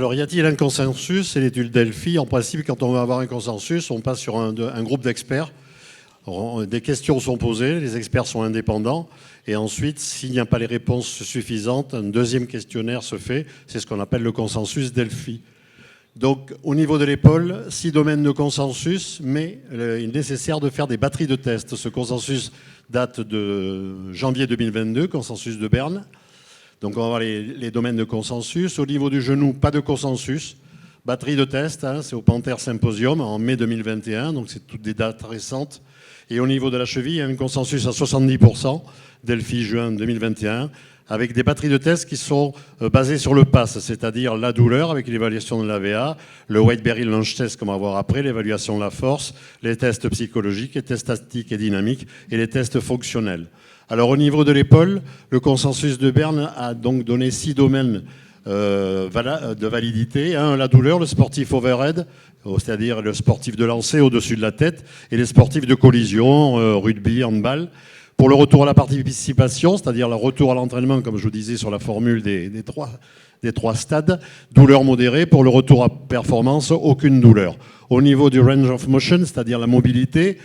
Alors, y a-t-il un consensus? C'est l'étude Delphi. En principe, quand on veut avoir un consensus, on passe sur un groupe d'experts. Des questions sont posées, les experts sont indépendants. Et ensuite, s'il n'y a pas les réponses suffisantes, un deuxième questionnaire se fait. C'est ce qu'on appelle le consensus Delphi. Donc, au niveau de l'épaule, 6 domaines de consensus, mais il est nécessaire de faire des batteries de tests. Ce consensus date de janvier 2022, consensus de Berne. Donc, on va voir les domaines de consensus. Au niveau du genou, pas de consensus. Batterie de tests, c'est au Panther Symposium en mai 2021, donc c'est toutes des dates récentes. Et au niveau de la cheville, il y a un consensus à 70%, Delphi juin 2021, avec des batteries de tests qui sont basées sur le PASS, c'est-à-dire la douleur avec l'évaluation de l'AVA, le Weight Bearing Lunge Test qu'on va voir après, l'évaluation de la force, les tests psychologiques, les tests statiques et dynamiques et les tests fonctionnels. Alors au niveau de l'épaule, le consensus de Berne a donc donné 6 domaines de validité. La douleur, le sportif overhead, c'est-à-dire le sportif de lancer au-dessus de la tête, et les sportifs de collision, rugby, handball. Pour le retour à la participation, c'est-à-dire le retour à l'entraînement, comme je vous disais sur la formule des trois stades, douleur modérée. Pour le retour à performance, aucune douleur. Au niveau du range of motion, c'est-à-dire la mobilité,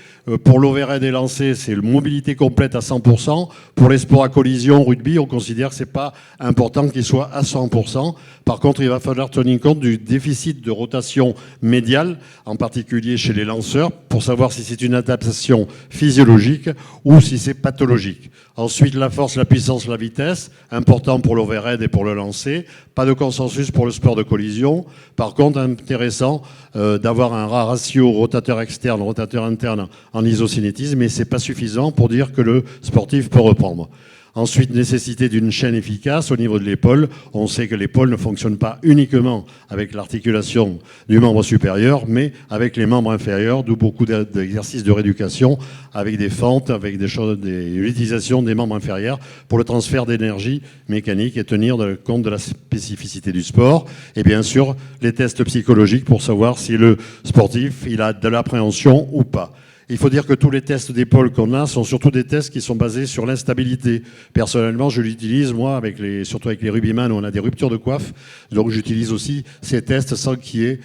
pour l'overhead et lancer, c'est une mobilité complète à 100%. Pour les sports à collision, rugby, on considère que ce n'est pas important qu'il soit à 100%. Par contre, il va falloir tenir compte du déficit de rotation médiale, en particulier chez les lanceurs, pour savoir si c'est une adaptation physiologique ou si c'est pathologique. Ensuite, la force, la puissance, la vitesse, important pour l'overhead et pour le lancer. Pas de consensus pour le sport de collision. Par contre, intéressant d'avoir un ratio rotateur externe, rotateur interne en isocinétisme, mais ce n'est pas suffisant pour dire que le sportif peut reprendre. Ensuite, nécessité d'une chaîne efficace au niveau de l'épaule. On sait que l'épaule ne fonctionne pas uniquement avec l'articulation du membre supérieur, mais avec les membres inférieurs, d'où beaucoup d'exercices de rééducation avec des fentes, avec l'utilisation des membres inférieurs pour le transfert d'énergie mécanique et tenir compte de la spécificité du sport. Et bien sûr, les tests psychologiques pour savoir si le sportif il a de l'appréhension ou pas. Il faut dire que tous les tests d'épaule qu'on a sont surtout des tests qui sont basés sur l'instabilité. Personnellement, je l'utilise, moi, surtout avec les rugbyman où on a des ruptures de coiffe. Donc, j'utilise aussi ces tests sans qu'il y ait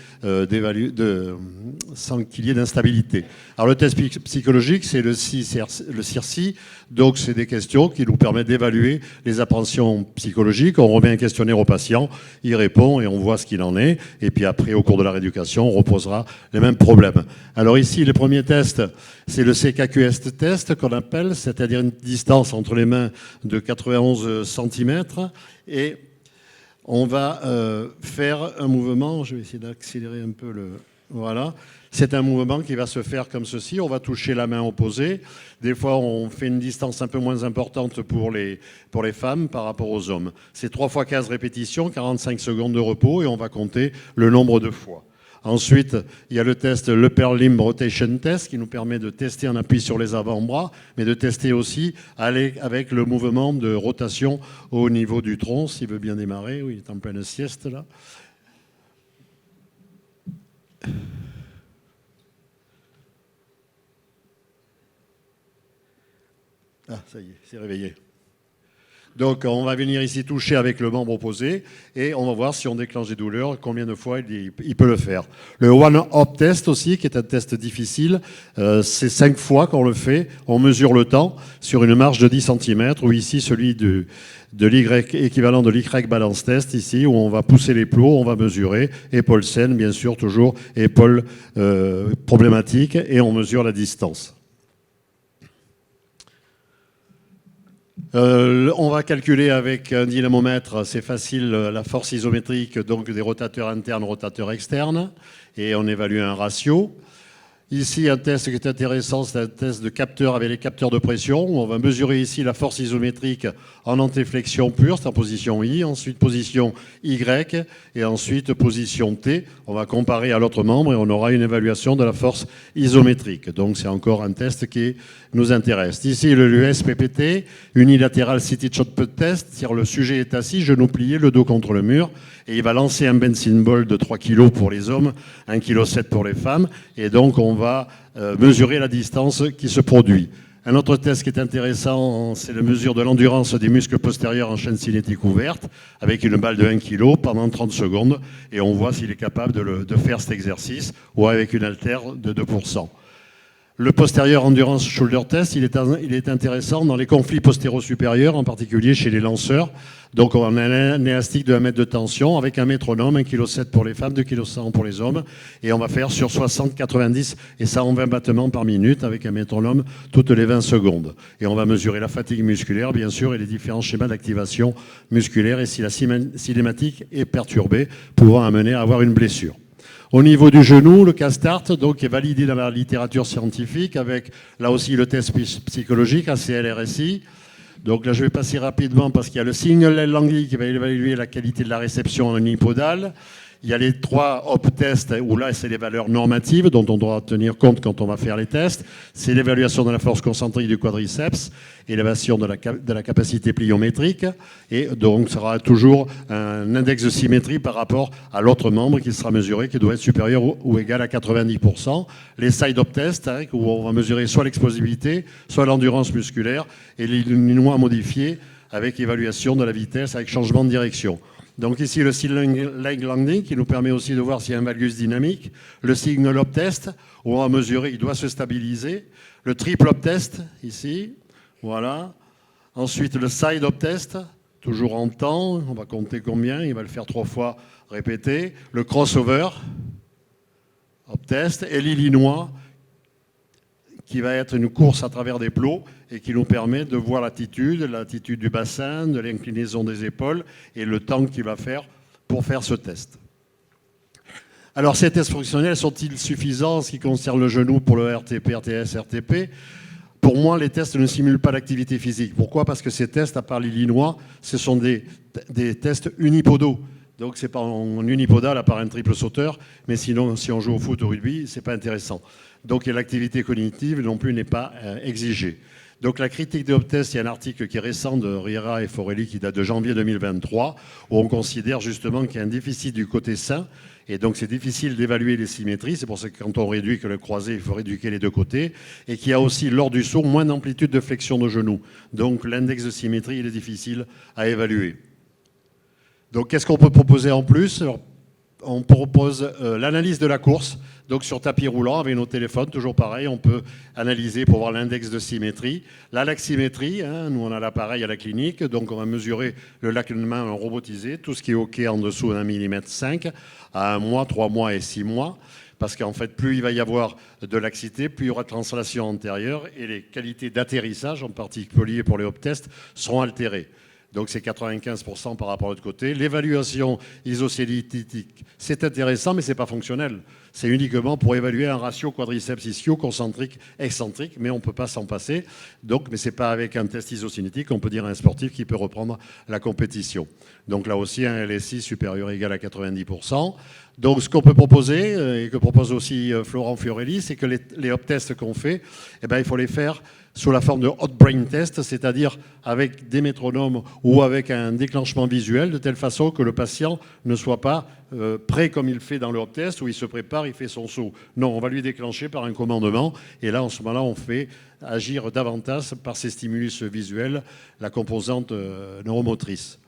d'instabilité. Alors, le test psychologique, c'est le CIRSI. Donc, c'est des questions qui nous permettent d'évaluer les appréhensions psychologiques. On remet un questionnaire au patient, il répond et on voit ce qu'il en est. Et puis après, au cours de la rééducation, on reposera les mêmes problèmes. Alors ici, le premier test, c'est le CKQS test qu'on appelle, c'est-à-dire une distance entre les mains de 91 cm. Et on va faire un mouvement, je vais essayer d'accélérer un peu le... Voilà. C'est un mouvement qui va se faire comme ceci. On va toucher la main opposée. Des fois, on fait une distance un peu moins importante pour les femmes par rapport aux hommes. C'est 3 fois 15 répétitions, 45 secondes de repos et on va compter le nombre de fois. Ensuite, il y a le test, le Upper Limb Rotation Test, qui nous permet de tester en appui sur les avant-bras, mais de tester aussi avec le mouvement de rotation au niveau du tronc, s'il veut bien démarrer. Oui, il est en pleine sieste là. Ah, ça y est, c'est réveillé. Donc, on va venir ici toucher avec le membre opposé et on va voir si on déclenche des douleurs, combien de fois il peut le faire. Le one-hop test aussi, qui est un test difficile, c'est 5 fois qu'on le fait. On mesure le temps sur une marge de 10 cm, ou ici celui de l'Y, équivalent de l'Y balance test, ici, où on va pousser les plots, on va mesurer, épaule saine, bien sûr, toujours épaule problématique, et on mesure la distance. On va calculer avec un dynamomètre, c'est facile, la force isométrique donc des rotateurs internes, rotateurs externes, et on évalue un ratio. Ici, un test qui est intéressant, c'est un test de capteur avec les capteurs de pression. On va mesurer ici la force isométrique en antéflexion pure, c'est en position I, ensuite position Y, et ensuite position T. On va comparer à l'autre membre et on aura une évaluation de la force isométrique. Donc c'est encore un test qui nous intéresse. Ici, le USPPT, Unilateral Seated Shot Put Test, c'est-à-dire le sujet est assis, genou plié, le dos contre le mur, et il va lancer un bouncing ball de 3 kg pour les hommes, 1,7 kg pour les femmes, et donc on va mesurer la distance qui se produit. Un autre test qui est intéressant, c'est la mesure de l'endurance des muscles postérieurs en chaîne cinétique ouverte, avec une balle de 1 kg pendant 30 secondes, et on voit s'il est capable de faire cet exercice, ou avec une haltère de 2%. Le postérieur endurance shoulder test, il est intéressant dans les conflits postéro-supérieurs, en particulier chez les lanceurs. Donc on a un élastique de 1 mètre de tension avec un métronome, 1,7 kg pour les femmes, 2,1 kg pour les hommes. Et on va faire sur 60, 90 et 120 battements par minute avec un métronome toutes les 20 secondes. Et on va mesurer la fatigue musculaire, bien sûr, et les différents schémas d'activation musculaire et si la cinématique est perturbée, pouvant amener à avoir une blessure. Au niveau du genou, le CASTART, donc, est validé dans la littérature scientifique avec, là aussi, le test psychologique, ACL-RSI. Donc là, je vais passer rapidement parce qu'il y a le signal Langley qui va évaluer la qualité de la réception unipodale. Il y a les 3 HOP tests où là, c'est les valeurs normatives dont on doit tenir compte quand on va faire les tests. C'est l'évaluation de la force concentrique du quadriceps, élévation de la capacité pliométrique. Et donc, ça sera toujours un index de symétrie par rapport à l'autre membre qui sera mesuré, qui doit être supérieur ou égal à 90%. Les side hop tests, hein, où on va mesurer soit l'explosivité, soit l'endurance musculaire, et les linois modifiés avec évaluation de la vitesse avec changement de direction. Donc ici, le single leg landing qui nous permet aussi de voir s'il y a un valgus dynamique. Le single hop test, où on va mesurer, il doit se stabiliser. Le triple hop test, ici, voilà. Ensuite, le side hop test, toujours en temps, on va compter combien, il va le faire 3 fois répété. Le crossover hop test et l'illinois, qui va être une course à travers des plots et qui nous permet de voir l'attitude du bassin, de l'inclinaison des épaules et le temps qu'il va faire pour faire ce test. Alors ces tests fonctionnels sont-ils suffisants en ce qui concerne le genou pour le RTP, RTS, RTP? Pour moi, les tests ne simulent pas l'activité physique. Pourquoi? Parce que ces tests, à part l'illinois, ce sont des tests unipodaux. Donc c'est pas en unipodal à part un triple sauteur, mais sinon, si on joue au foot ou au rugby, c'est pas intéressant. Donc l'activité cognitive non plus n'est pas exigée. Donc la critique des hop-tests, il y a un article qui est récent de Riera et Forelli qui date de janvier 2023, où on considère justement qu'il y a un déficit du côté sain, et donc c'est difficile d'évaluer les symétries, c'est pour ça que quand on réduit que le croisé, il faut réduire les deux côtés, et qu'il y a aussi lors du saut moins d'amplitude de flexion de genoux. Donc l'index de symétrie, il est difficile à évaluer. Donc qu'est-ce qu'on peut proposer en plus? Alors, on propose l'analyse de la course, donc sur tapis roulant avec nos téléphones, toujours pareil, on peut analyser pour voir l'index de symétrie. La laximétrie, hein, nous on a l'appareil à la clinique, donc on va mesurer le lac de main robotisé, tout ce qui est OK en dessous d'un millimètre 5 à 1 mois, 3 mois et 6 mois, parce qu'en fait plus il va y avoir de laxité, plus il y aura de translation antérieure et les qualités d'atterrissage, en particulier pour les hop tests, seront altérées. Donc c'est 95% par rapport à l'autre côté. L'évaluation isocélitique, c'est intéressant, mais ce n'est pas fonctionnel. C'est uniquement pour évaluer un ratio quadriceps ischio, concentrique, excentrique, mais on ne peut pas s'en passer. Donc, mais ce n'est pas avec un test isocinétique, on peut dire un sportif qui peut reprendre la compétition. Donc là aussi, un LSI supérieur ou égal à 90%. Donc ce qu'on peut proposer, et que propose aussi Florent Fiorelli, c'est que les hop tests qu'on fait, eh ben, il faut les faire sous la forme de hot brain test, c'est-à-dire avec des métronomes ou avec un déclenchement visuel, de telle façon que le patient ne soit pas prêt comme il fait dans le hop test, où il se prépare, il fait son saut. Non, on va lui déclencher par un commandement, et là, en ce moment-là, on fait agir davantage par ces stimulus visuels la composante neuromotrice.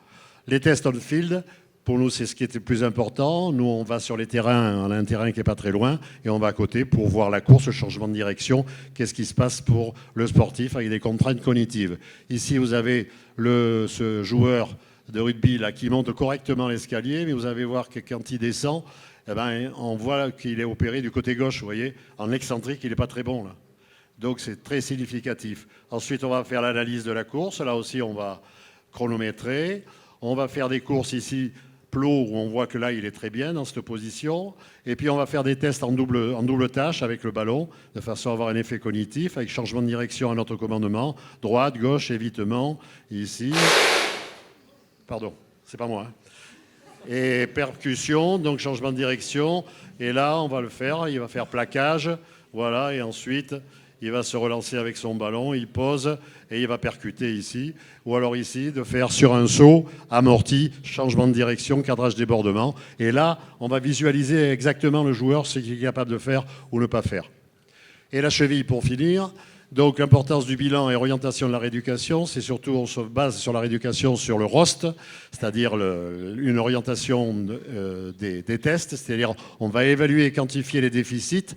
Les tests on-field, pour nous, c'est ce qui est le plus important. Nous, on va sur les terrains, on a un terrain qui n'est pas très loin, et on va à côté pour voir la course, le changement de direction, qu'est-ce qui se passe pour le sportif avec des contraintes cognitives. Ici, vous avez ce joueur de rugby là, qui monte correctement l'escalier, mais vous allez voir que quand il descend, eh ben, on voit qu'il est opéré du côté gauche, vous voyez, en excentrique, il n'est pas très bon là. Donc c'est très significatif. Ensuite, on va faire l'analyse de la course. Là aussi, on va chronométrer. On va faire des courses ici, plot, où on voit que là, il est très bien dans cette position. Et puis, on va faire des tests en double tâche avec le ballon, de façon à avoir un effet cognitif, avec changement de direction à notre commandement. Droite, gauche, évitement, ici. Pardon, c'est pas moi. Et percussion, donc changement de direction. Et là, on va le faire, il va faire plaquage. Voilà, et ensuite, il va se relancer avec son ballon, il pose et il va percuter ici. Ou alors ici, de faire sur un saut, amorti, changement de direction, cadrage débordement. Et là, on va visualiser exactement le joueur, ce qu'il est capable de faire ou ne pas faire. Et la cheville, pour finir. Donc l'importance du bilan et orientation de la rééducation, c'est surtout, on se base sur la rééducation sur le ROST, c'est-à-dire une orientation des tests, c'est-à-dire on va évaluer et quantifier les déficits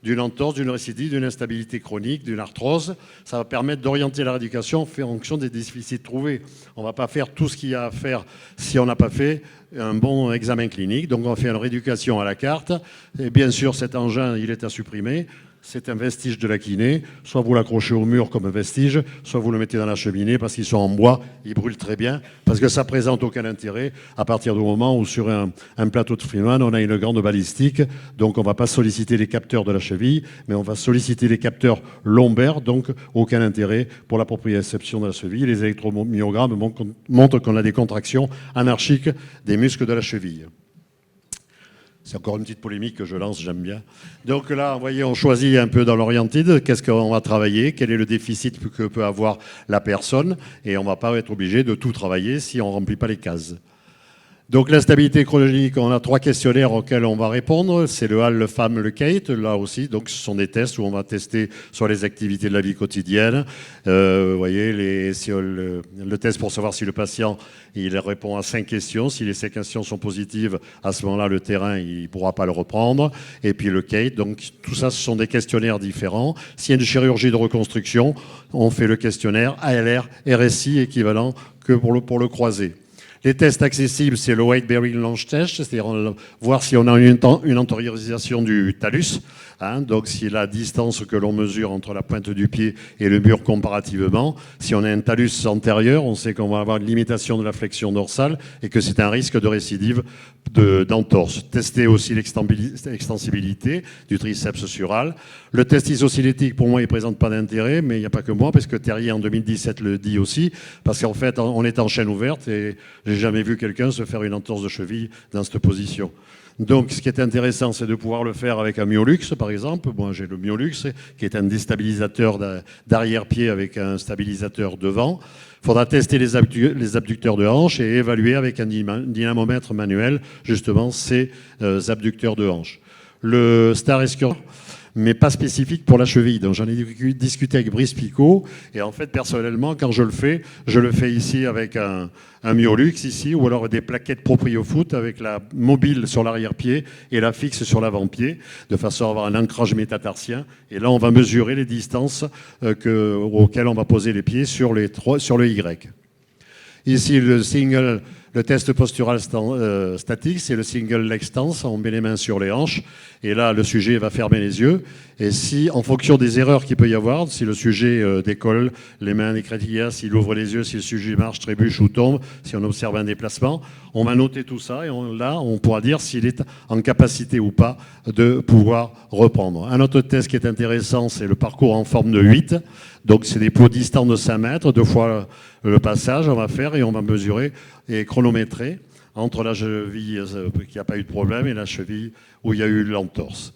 d'une entorse, d'une récidive, d'une instabilité chronique, d'une arthrose. Ça va permettre d'orienter la rééducation en fonction des déficits trouvés. On ne va pas faire tout ce qu'il y a à faire si on n'a pas fait un bon examen clinique. Donc on va faire une rééducation à la carte. Et bien sûr, cet engin, il est à supprimer. C'est un vestige de la kiné. Soit vous l'accrochez au mur comme un vestige, soit vous le mettez dans la cheminée parce qu'ils sont en bois, ils brûlent très bien, parce que ça présente aucun intérêt à partir du moment où sur un plateau de Freeman, on a une grande balistique. Donc on ne va pas solliciter les capteurs de la cheville, mais on va solliciter les capteurs lombaires, donc aucun intérêt pour la proprioception de la cheville. Les électromyogrammes montrent qu'on a des contractions anarchiques des muscles de la cheville. C'est encore une petite polémique que je lance, j'aime bien. Donc là, vous voyez, on choisit un peu dans l'orientide, qu'est-ce qu'on va travailler, quel est le déficit que peut avoir la personne, et on ne va pas être obligé de tout travailler si on ne remplit pas les cases. Donc l'instabilité chronique, on a 3 questionnaires auxquels on va répondre. C'est le HAL, le FAM, le CATE, là aussi. Donc ce sont des tests où on va tester sur les activités de la vie quotidienne. Vous voyez, le test pour savoir si le patient il répond à 5 questions. Si les 5 questions sont positives, à ce moment-là, le terrain il ne pourra pas le reprendre. Et puis le CATE, donc tout ça, ce sont des questionnaires différents. S'il y a une chirurgie de reconstruction, on fait le questionnaire ALR, RSI équivalent que pour le croisé. Les tests accessibles, c'est le Weight Bearing Lunge Test, c'est-à-dire voir si on a une antériorisation du talus, donc si la distance que l'on mesure entre la pointe du pied et le mur comparativement. Si on a un talus antérieur, on sait qu'on va avoir une limitation de la flexion dorsale et que c'est un risque de récidive d'entorse. Tester aussi l'extensibilité du triceps sural. Le test isocinétique, pour moi, il ne présente pas d'intérêt, mais il n'y a pas que moi, parce que Terrier, en 2017, le dit aussi, parce qu'en fait, on est en chaîne ouverte et j'ai jamais vu quelqu'un se faire une entorse de cheville dans cette position. Donc, ce qui est intéressant, c'est de pouvoir le faire avec un Myolux, par exemple. Moi, j'ai le Myolux, qui est un déstabilisateur d'arrière-pied avec un stabilisateur devant. Il faudra tester les abducteurs de hanche et évaluer avec un dynamomètre manuel, justement, ces abducteurs de hanche. Le Star Escure, mais pas spécifique pour la cheville. Donc j'en ai discuté avec Brice Picot, et en fait, personnellement, quand je le fais ici avec un Myolux, ici, ou alors des plaquettes ProprioFoot avec la mobile sur l'arrière-pied et la fixe sur l'avant-pied, de façon à avoir un ancrage métatarsien. Et là, on va mesurer les distances auxquelles on va poser les pieds sur le Y. Ici, le test postural statique, c'est le single leg stance. On met les mains sur les hanches et là, le sujet va fermer les yeux. Et si, en fonction des erreurs qu'il peut y avoir, si le sujet décolle, les mains écartillées, s'il ouvre les yeux, si le sujet marche, trébuche ou tombe, si on observe un déplacement, on va noter tout ça et là, on pourra dire s'il est en capacité ou pas de pouvoir reprendre. Un autre test qui est intéressant, c'est le parcours en forme de 8. Donc, c'est des plots distants de 5 mètres, 2 fois le passage, on va faire et on va mesurer et chronométrer entre la cheville qui n'a pas eu de problème et la cheville où il y a eu l'entorse.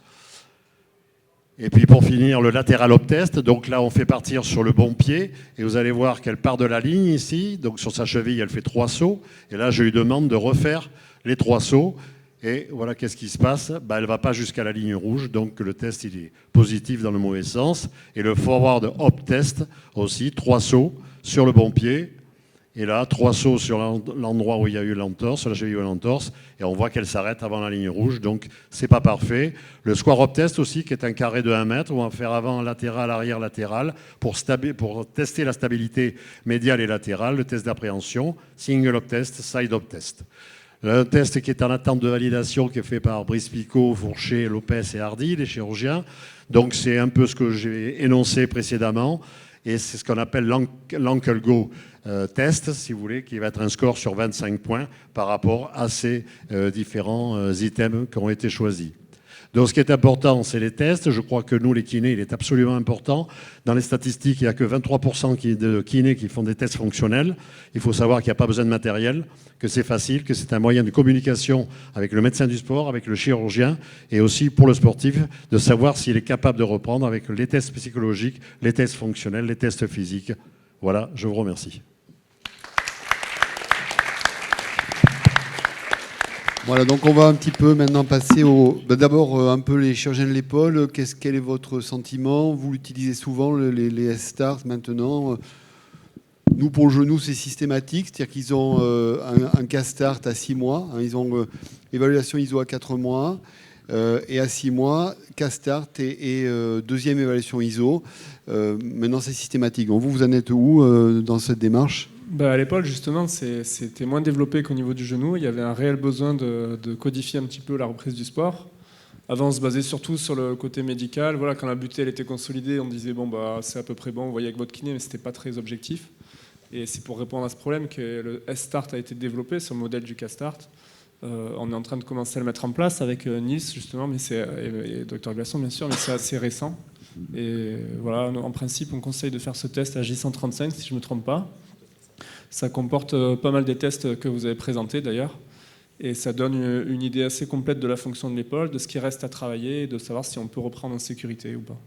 Et puis pour finir, le latéral hop test. Donc là, on fait partir sur le bon pied et vous allez voir qu'elle part de la ligne ici. Donc sur sa cheville, elle fait 3 sauts. Et là, je lui demande de refaire les 3 sauts. Et voilà, qu'est-ce qui se passe ? Elle ne va pas jusqu'à la ligne rouge, donc le test il est positif dans le mauvais sens. Et le forward hop test aussi, 3 sauts sur le bon pied. Et là, 3 sauts sur l'endroit où il y a eu l'entorse, la cheville où il y a eu l'entorse, et on voit qu'elle s'arrête avant la ligne rouge, donc c'est pas parfait. Le square hop test aussi, qui est un carré de 1 mètre, où on va faire avant latéral, arrière latéral, pour tester la stabilité médiale et latérale, le test d'appréhension, single hop test, side hop test. Le test qui est en attente de validation, qui est fait par Brice Picot, Fourchet, Lopez et Hardy, les chirurgiens. Donc c'est un peu ce que j'ai énoncé précédemment, et c'est ce qu'on appelle l'Ankle Go test, si vous voulez, qui va être un score sur 25 points par rapport à ces différents items qui ont été choisis. Donc ce qui est important, c'est les tests. Je crois que nous, les kinés, il est absolument important. Dans les statistiques, il n'y a que 23% de kinés qui font des tests fonctionnels. Il faut savoir qu'il n'y a pas besoin de matériel, que c'est facile, que c'est un moyen de communication avec le médecin du sport, avec le chirurgien, et aussi pour le sportif, de savoir s'il est capable de reprendre avec les tests psychologiques, les tests fonctionnels, les tests physiques. Voilà, je vous remercie. Voilà, donc on va un petit peu maintenant passer d'abord un peu les chirurgiens de l'épaule. Quel est votre sentiment? Vous l'utilisez souvent, les S-Start maintenant. Nous, pour le genou, c'est systématique, c'est-à-dire qu'ils ont un K-Start à 6 mois. Hein, ils ont évaluation ISO à 4 mois. Et à 6 mois, K-Start et deuxième évaluation ISO. Maintenant, c'est systématique. Donc, vous en êtes où dans cette démarche? À l'épaule, justement, c'était moins développé qu'au niveau du genou. Il y avait un réel besoin de codifier un petit peu la reprise du sport. Avant, on se basait surtout sur le côté médical. Voilà, quand la butée elle était consolidée, on disait bon, c'est à peu près bon, vous voyez avec votre kiné, mais ce n'était pas très objectif. Et c'est pour répondre à ce problème que le S-Start a été développé sur le modèle du K-Start. On est en train de commencer à le mettre en place avec Nice, justement, et Dr Glaçon, bien sûr, mais c'est assez récent. Et voilà, en principe, on conseille de faire ce test à J135, si je ne me trompe pas. Ça comporte pas mal des tests que vous avez présentés d'ailleurs, et ça donne une idée assez complète de la fonction de l'épaule, de ce qui reste à travailler, et de savoir si on peut reprendre en sécurité ou pas.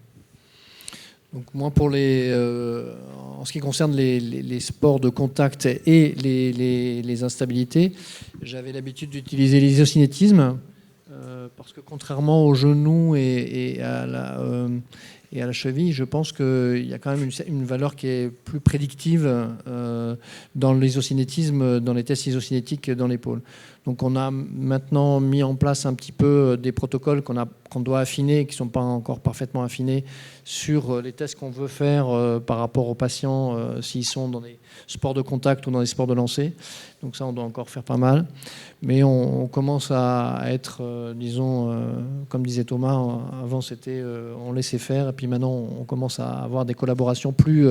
Donc moi, en ce qui concerne les sports de contact et les instabilités, j'avais l'habitude d'utiliser l'isocinétisme, parce que contrairement au genou et à la cheville, je pense qu'il y a quand même une valeur qui est plus prédictive dans l'isocinétisme, dans les tests isocinétiques dans l'épaule. Donc on a maintenant mis en place un petit peu des protocoles qu'on doit affiner, qui ne sont pas encore parfaitement affinés, sur les tests qu'on veut faire par rapport aux patients, s'ils sont dans des sports de contact ou dans des sports de lancer. Donc ça, on doit encore faire pas mal. Mais on commence à être, disons, comme disait Thomas, avant c'était on laissait faire, et puis maintenant on commence à avoir des collaborations plus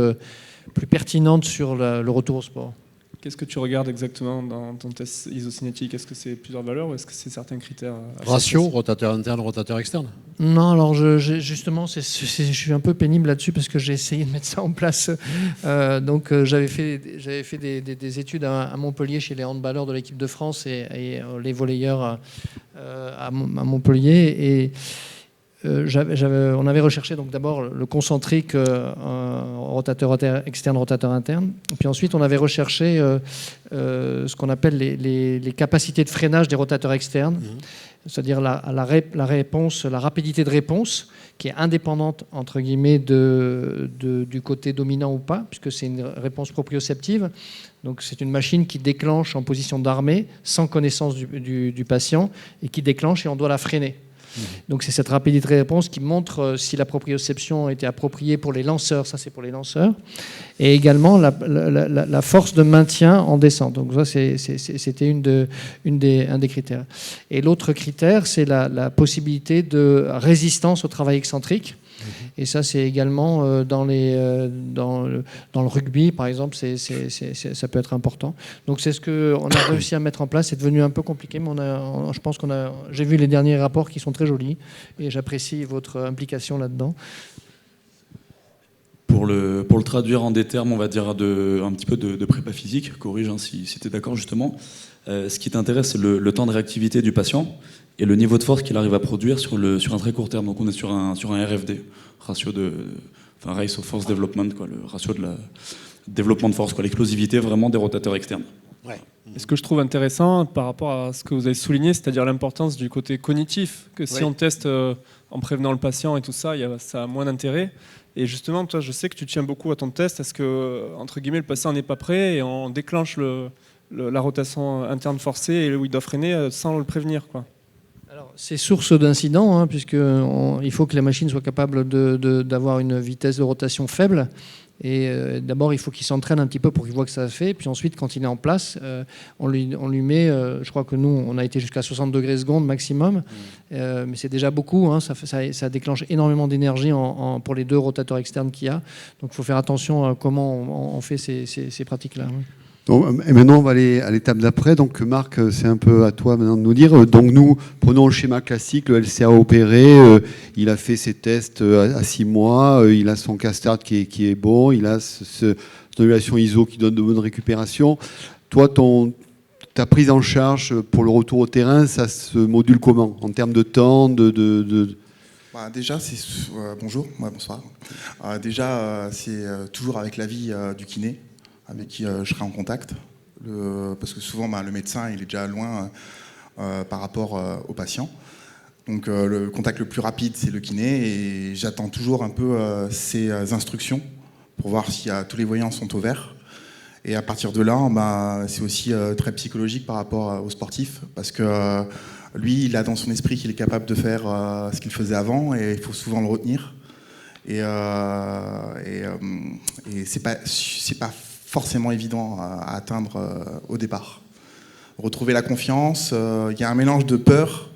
pertinentes sur le retour au sport. Qu'est-ce que tu regardes exactement dans ton test isocinétique? Est-ce que c'est plusieurs valeurs ou est-ce que c'est certains critères? Ratio, rotateur interne, rotateur externe? Non, alors justement, je suis un peu pénible là-dessus parce que j'ai essayé de mettre ça en place. Donc j'avais fait des études à Montpellier chez les handballeurs de l'équipe de France et les volleyeurs à Montpellier. Et on avait recherché donc d'abord le concentrique, rotateur externe, rotateur interne. Et puis ensuite, on avait recherché ce qu'on appelle les capacités de freinage des rotateurs externes, c'est-à-dire la réponse, la rapidité de réponse, qui est indépendante, entre guillemets, du côté dominant ou pas, puisque c'est une réponse proprioceptive. Donc c'est une machine qui déclenche en position d'armée, sans connaissance du patient, et qui déclenche et on doit la freiner. Donc c'est cette rapidité de réponse qui montre si la proprioception était appropriée pour les lanceurs, ça c'est pour les lanceurs, et également la force de maintien en descente. Donc ça c'était un des critères. Et l'autre critère, c'est la possibilité de résistance au travail excentrique. Et ça, c'est également dans le rugby, par exemple, ça peut être important. Donc c'est ce qu'on a réussi à mettre en place. C'est devenu un peu compliqué, mais je pense j'ai vu les derniers rapports qui sont très jolis et j'apprécie votre implication là-dedans. Pour le traduire en des termes, on va dire un petit peu de prépa physique, corrige si tu es d'accord justement. Ce qui t'intéresse, c'est le temps de réactivité du patient et le niveau de force qu'il arrive à produire sur un très court terme. Donc on est sur un RFD, Race of Force Development, le ratio de la développement de force, l'explosivité vraiment des rotateurs externes. Ouais. Et ce que je trouve intéressant par rapport à ce que vous avez souligné, c'est-à-dire l'importance du côté cognitif, que si on teste en prévenant le patient et tout ça, ça a moins d'intérêt. Et justement, toi, je sais que tu tiens beaucoup à ton test. Est-ce que, entre guillemets, le patient n'est pas prêt et on déclenche la rotation interne forcée et où il doit freiner sans le prévenir, quoi? Alors, c'est source d'incidents, puisqu'il faut que la machine soit capable d'avoir une vitesse de rotation faible. Et d'abord, il faut qu'il s'entraîne un petit peu pour qu'il voit que ça se fait. Puis ensuite, quand il est en place, on lui met, je crois que nous, on a été jusqu'à 60 degrés secondes maximum. Mais c'est déjà beaucoup. Ça déclenche énormément d'énergie pour les deux rotateurs externes qu'il y a. Donc il faut faire attention à comment on fait ces pratiques-là. Donc, et maintenant, on va aller à l'étape d'après. Donc, Marc, c'est un peu à toi maintenant de nous dire. Donc, nous, prenons le schéma classique. Le LCA a opéré. Il a fait ses tests à 6 mois. Il a son K-Start qui est bon. Il a son évaluation ISO qui donne de bonnes récupérations. Toi, ta prise en charge pour le retour au terrain, ça se module comment en termes de temps Déjà, bonjour, bonsoir. Déjà, c'est toujours avec l'avis du kiné, avec qui je serai en contact. Parce que souvent, le médecin, il est déjà loin par rapport au patient. Donc le contact le plus rapide, c'est le kiné, et j'attends toujours un peu ses instructions pour voir si tous les voyants sont au vert. Et à partir de là, c'est aussi très psychologique par rapport aux sportifs, parce que lui, il a dans son esprit qu'il est capable de faire ce qu'il faisait avant, et il faut souvent le retenir. Et c'est pas forcément évident à atteindre au départ. Retrouver la confiance, il y a un mélange de peur,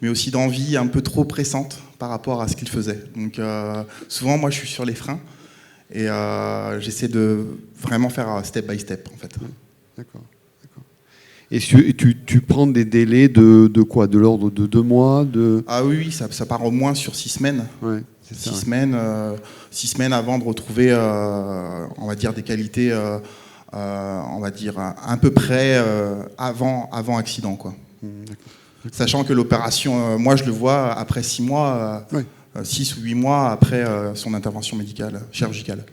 mais aussi d'envie un peu trop pressante par rapport à ce qu'il faisait. Donc souvent, moi, je suis sur les freins, et j'essaie de vraiment faire step by step, en fait. D'accord. Et tu prends des délais de quoi? De l'ordre de 2 mois Ah oui, ça part au moins sur 6 semaines. Ouais, 6 semaines avant de retrouver, on va dire, des qualités, on va dire, à peu près avant accident, quoi. Sachant que l'opération, moi je le vois après 6 mois, 6 ou 8 mois après son intervention médicale, chirurgicale.